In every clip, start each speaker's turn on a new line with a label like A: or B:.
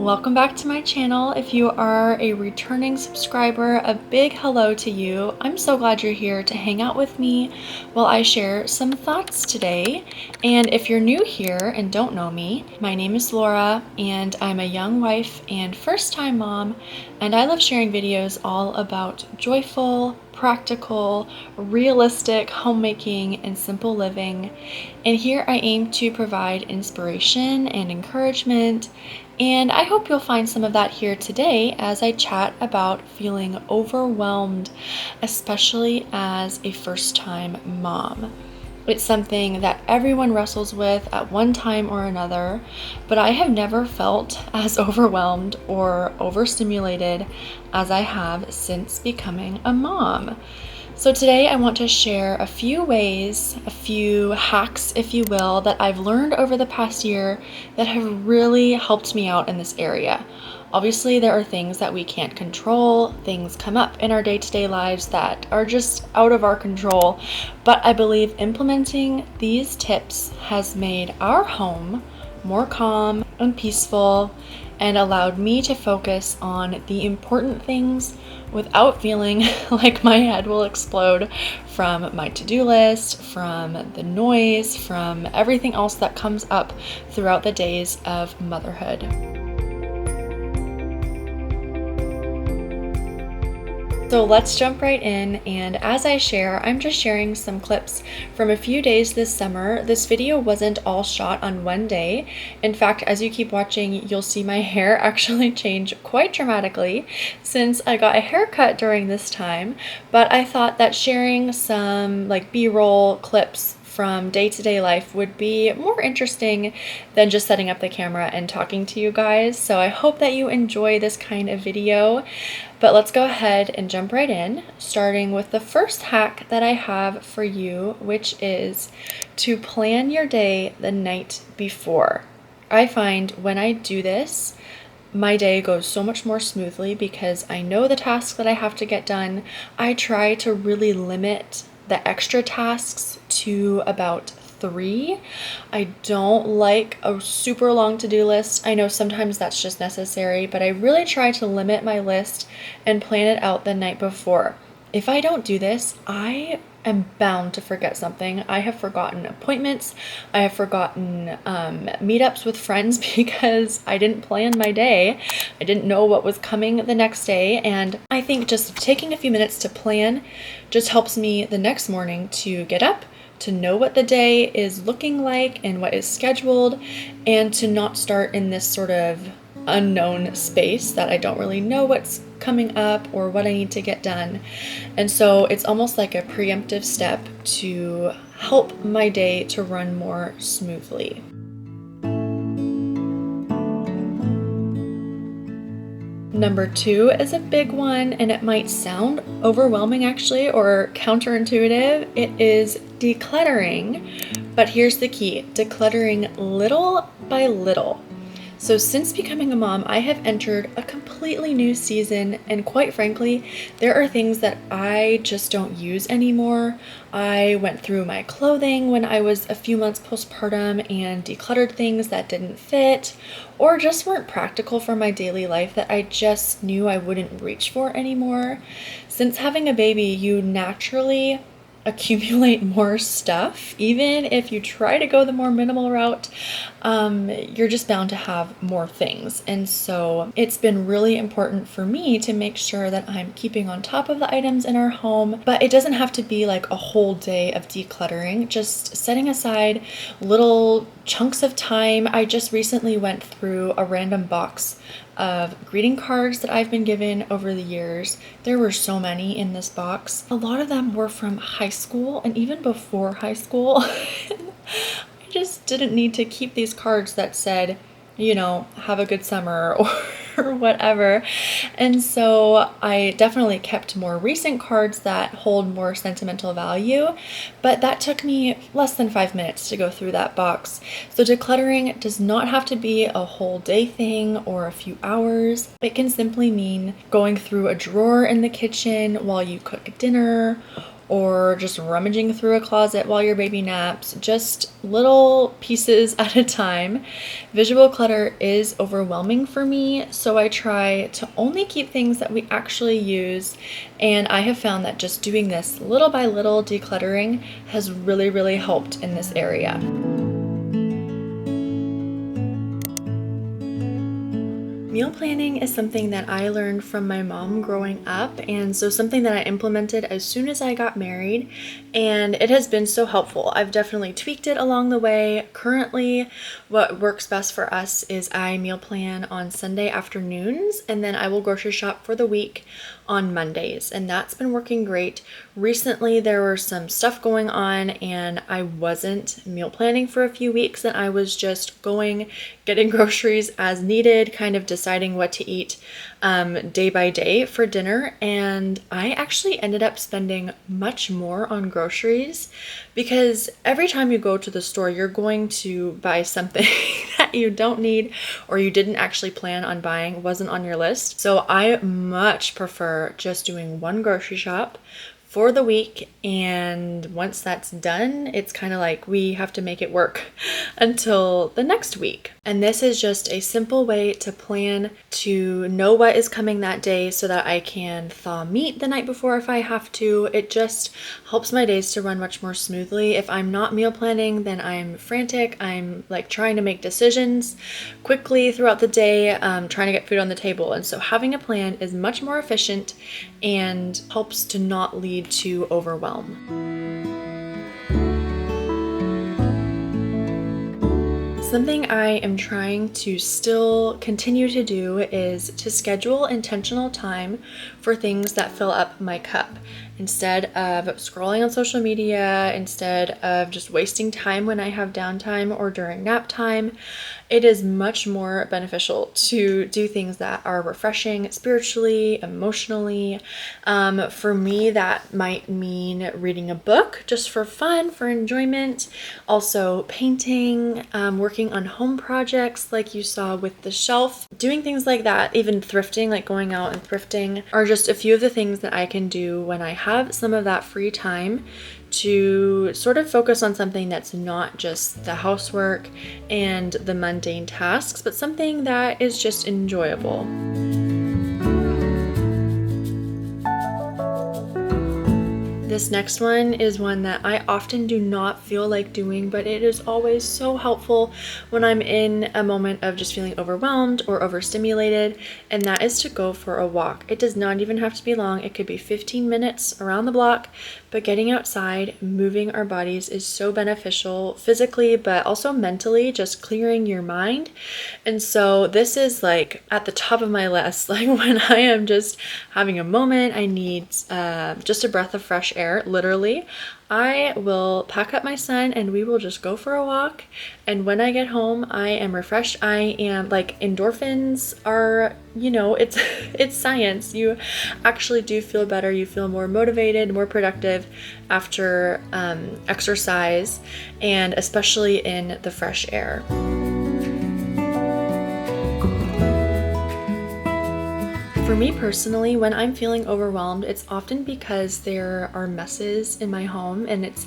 A: Welcome back to my channel. If you are a returning subscriber, a big hello to you. I'm so glad you're here to hang out with me while I share some thoughts today. And if you're new here and don't know me, my name is Laura and I'm a young wife and first-time mom, and I love sharing videos all about joyful, practical, realistic homemaking and simple living. And here I aim to provide inspiration and encouragement, and I hope you'll find some of that here today as I chat about feeling overwhelmed, especially as a first-time mom. It's something that everyone wrestles with at one time or another, but I have never felt as overwhelmed or overstimulated as I have since becoming a mom. So today I want to share a few ways, a few hacks, if you will, that I've learned over the past year that have really helped me out in this area. Obviously, there are things that we can't control, things come up in our day-to-day lives that are just out of our control, but I believe implementing these tips has made our home more calm and peaceful and allowed me to focus on the important things without feeling like my head will explode from my to-do list, from the noise, from everything else that comes up throughout the days of motherhood. So let's jump right in, and as I share, I'm just sharing some clips from a few days this summer. This video wasn't all shot on one day. In fact, as you keep watching, you'll see my hair actually change quite dramatically since I got a haircut during this time, but I thought that sharing some B-roll clips from day-to-day life would be more interesting than just setting up the camera and talking to you guys. So I hope that you enjoy this kind of video. But let's go ahead and jump right in, starting with the first hack that I have for you, which is to plan your day the night before. I find when I do this, my day goes so much more smoothly because I know the tasks that I have to get done. I try to really limit the extra tasks to about 3. I don't like a super long to-do list. I know sometimes that's just necessary, but I really try to limit my list and plan it out the night before. If I don't do this, I am bound to forget something. I have forgotten appointments. I have forgotten meetups with friends because I didn't plan my day. I didn't know what was coming the next day. And I think just taking a few minutes to plan just helps me the next morning to get up, to know what the day is looking like and what is scheduled, and to not start in this sort of unknown space that I don't really know what's coming up or what I need to get done. And so it's almost like a preemptive step to help my day to run more smoothly. Number 2 is a big one, and it might sound overwhelming actually, or counterintuitive. It is decluttering, but here's the key: decluttering little by little. So since becoming a mom, I have entered a completely new season, and quite frankly, there are things that I just don't use anymore. I went through my clothing when I was a few months postpartum and decluttered things that didn't fit or just weren't practical for my daily life that I just knew I wouldn't reach for anymore. Since having a baby, you naturally accumulate more stuff. Even if you try to go the more minimal route, you're just bound to have more things. And so it's been really important for me to make sure that I'm keeping on top of the items in our home, but it doesn't have to be like a whole day of decluttering, just setting aside little chunks of time. I just recently went through a random box of greeting cards that I've been given over the years. There were so many in this box. A lot of them were from high school and even before high school. I just didn't need to keep these cards that said, you know, have a good summer or whatever. And so I definitely kept more recent cards that hold more sentimental value, but that took me less than 5 minutes to go through that box. So decluttering does not have to be a whole day thing or a few hours. It can simply mean going through a drawer in the kitchen while you cook dinner, or just rummaging through a closet while your baby naps, just little pieces at a time. Visual clutter is overwhelming for me, so I try to only keep things that we actually use, and I have found that just doing this little by little decluttering has really helped in this area. Meal planning is something that I learned from my mom growing up, and so something that I implemented as soon as I got married, and it has been so helpful. I've definitely tweaked it along the way. Currently, what works best for us is I meal plan on Sunday afternoons, and then I will grocery shop for the week on Mondays, and that's been working great. Recently, there was some stuff going on, and I wasn't meal planning for a few weeks, and I was just getting groceries as needed, kind of deciding what to eat day by day for dinner. And I actually ended up spending much more on groceries because every time you go to the store, you're going to buy something that you don't need or you didn't actually plan on buying, wasn't on your list. So I much prefer just doing one grocery shop for the week, and once that's done, it's kind of like we have to make it work until the next week. And this is just a simple way to plan, to know what is coming that day so that I can thaw meat the night before if I have to. It just helps my days to run much more smoothly. If I'm not meal planning, then I'm frantic. I'm like trying to make decisions quickly throughout the day, trying to get food on the table. And so having a plan is much more efficient and helps to not lead to overwhelm. Something I am trying to still continue to do is to schedule intentional time for things that fill up my cup. Instead of scrolling on social media, instead of just wasting time when I have downtime or during nap time, it is much more beneficial to do things that are refreshing spiritually, emotionally. For me, that might mean reading a book just for fun, for enjoyment. Also painting, working on home projects like you saw with the shelf. Doing things like that, even thrifting, like going out and thrifting, are just a few of the things that I can do when I have some of that free time to sort of focus on something that's not just the housework and the mundane tasks, but something that is just enjoyable. This next one is one that I often do not feel like doing, but it is always so helpful when I'm in a moment of just feeling overwhelmed or overstimulated, and that is to go for a walk. It does not even have to be long. It could be 15 minutes around the block, but getting outside, moving our bodies is so beneficial physically, but also mentally, just clearing your mind. And so this is like at the top of my list, like when I am just having a moment, I need just a breath of fresh air, literally. I will pack up my son and we will just go for a walk. And when I get home, I am refreshed. I am like, endorphins are, it's science. You actually do feel better. You feel more motivated, more productive after exercise, and especially in the fresh air. For me personally, when I'm feeling overwhelmed, it's often because there are messes in my home and it's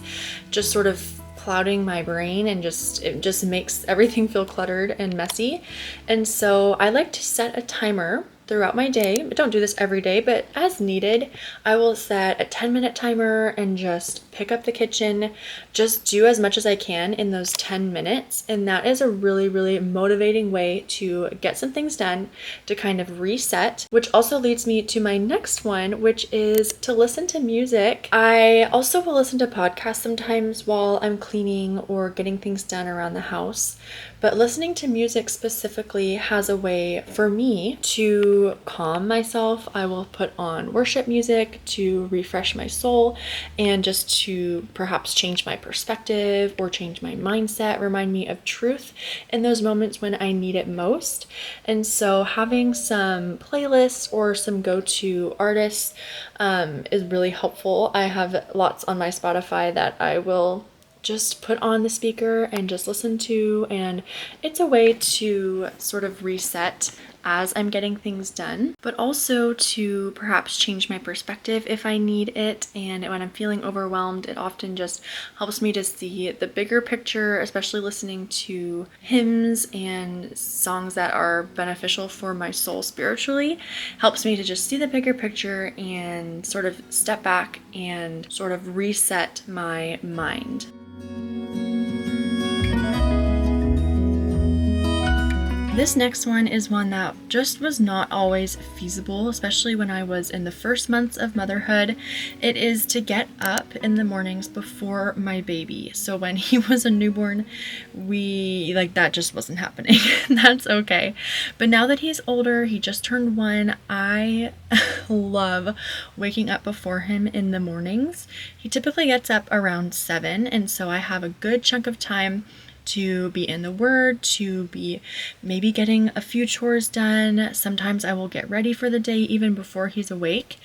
A: just sort of clouding my brain, and it just makes everything feel cluttered and messy. And so I like to set a timer throughout my day. I don't do this every day, but as needed, I will set a 10-minute timer and just pick up the kitchen, just do as much as I can in those 10 minutes. And that is a really motivating way to get some things done, to kind of reset, which also leads me to my next one, which is to listen to music. I also will listen to podcasts sometimes while I'm cleaning or getting things done around the house. But listening to music specifically has a way for me to calm myself. I will put on worship music to refresh my soul and just to perhaps change my perspective or change my mindset, remind me of truth in those moments when I need it most. And so having some playlists or some go-to artists is really helpful. I have lots on my Spotify that I will just put on the speaker and just listen to, and it's a way to sort of reset as I'm getting things done, but also to perhaps change my perspective if I need it. And when I'm feeling overwhelmed, it often just helps me to see the bigger picture, especially listening to hymns and songs that are beneficial for my soul spiritually. Helps me to just see the bigger picture and sort of step back and sort of reset my mind. This next one is one that just was not always feasible, especially when I was in the first months of motherhood. It is to get up in the mornings before my baby. So when he was a newborn, that just wasn't happening. That's okay. But now that he's older, he just turned 1, I love waking up before him in the mornings. He typically gets up around 7, and so I have a good chunk of time to be in the Word, to be maybe getting a few chores done. Sometimes I will get ready for the day even before he's awake.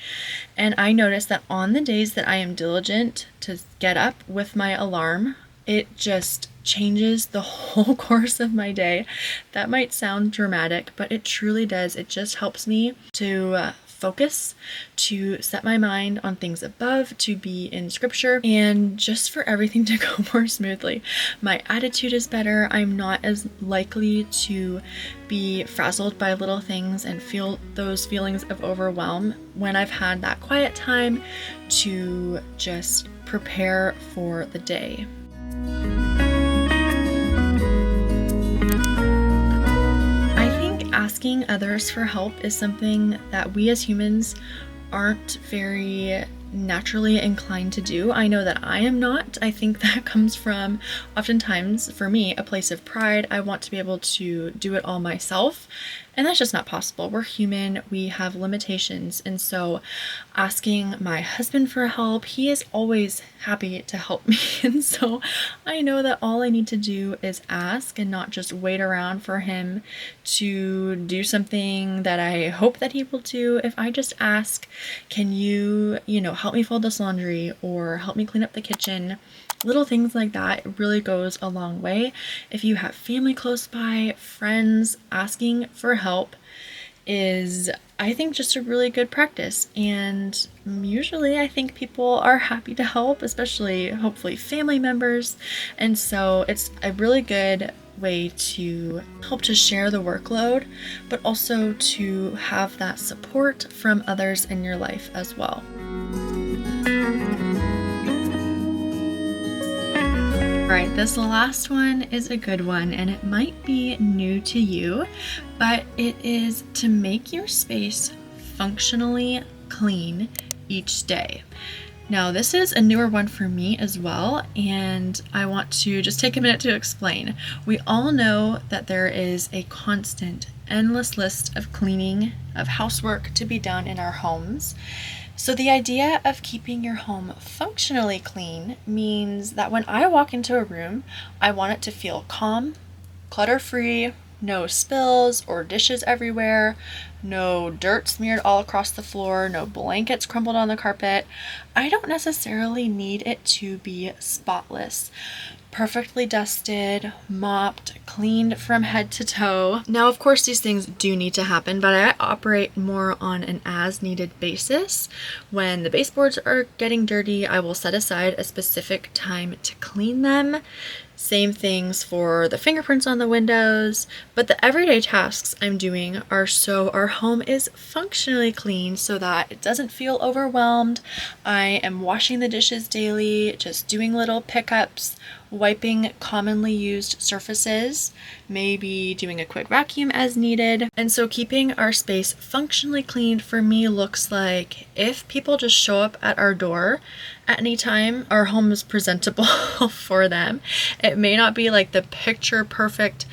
A: And I notice that on the days that I am diligent to get up with my alarm, it just changes the whole course of my day. That might sound dramatic, but it truly does. It just helps me to focus, to set my mind on things above, to be in scripture, and just for everything to go more smoothly. My attitude is better. I'm not as likely to be frazzled by little things and feel those feelings of overwhelm when I've had that quiet time to just prepare for the day. Asking others for help is something that we as humans aren't very naturally inclined to do. I know that I am not. I think that comes from, oftentimes for me, a place of pride. I want to be able to do it all myself, and that's just not possible. We're human, we have limitations, and so asking my husband for help, he is always happy to help me, and so I know that all I need to do is ask and not just wait around for him to do something that I hope that he will do. If I just ask, can you help me fold this laundry or help me clean up the kitchen? Little things like that, it really goes a long way. If you have family close by, friends, asking for help is, I think, just a really good practice. And usually I think people are happy to help, especially hopefully family members. And so it's a really good way to help to share the workload, but also to have that support from others in your life as well. Alright, this last one is a good one, and it might be new to you, but it is to make your space functionally clean each day. Now, this is a newer one for me as well, and I want to just take a minute to explain. We all know that there is a constant, endless list of cleaning, of housework to be done in our homes. So the idea of keeping your home functionally clean means that when I walk into a room, I want it to feel calm, clutter-free, no spills or dishes everywhere, no dirt smeared all across the floor, no blankets crumpled on the carpet. I don't necessarily need it to be spotless. Perfectly dusted, mopped, cleaned from head to toe. Now, of course, these things do need to happen, but I operate more on an as-needed basis. When the baseboards are getting dirty, I will set aside a specific time to clean them. Same things for the fingerprints on the windows, but the everyday tasks I'm doing are so our home is functionally clean so that it doesn't feel overwhelmed. I am washing the dishes daily, just doing little pickups, wiping commonly used surfaces, maybe doing a quick vacuum as needed. And so keeping our space functionally clean for me looks like if people just show up at our door at any time, our home is presentable for them. It may not be like the picture perfect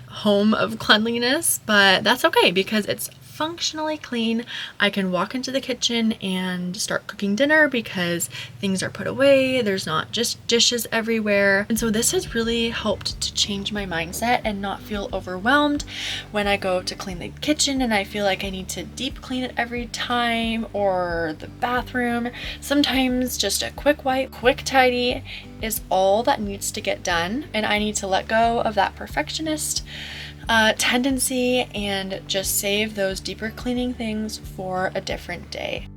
A: home of cleanliness, but that's okay because it's functionally clean. I can walk into the kitchen and start cooking dinner because things are put away. There's not just dishes everywhere. And so this has really helped to change my mindset and not feel overwhelmed when I go to clean the kitchen and I feel like I need to deep clean it every time, or the bathroom. Sometimes just a quick wipe, quick tidy, is all that needs to get done, and I need to let go of that perfectionist tendency and just save those deeper cleaning things for a different day.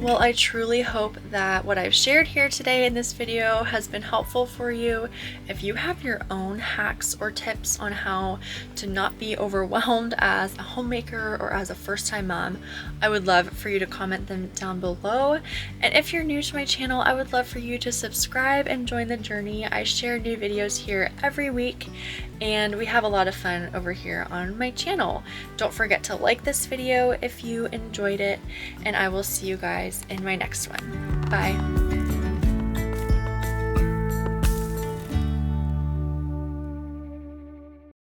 A: Well, I truly hope that what I've shared here today in this video has been helpful for you. If you have your own hacks or tips on how to not be overwhelmed as a homemaker or as a first-time mom, I would love for you to comment them down below. And if you're new to my channel, I would love for you to subscribe and join the journey. I share new videos here every week, and we have a lot of fun over here on my channel. Don't forget to like this video if you enjoyed it, and I will see you guys in my next one. Bye.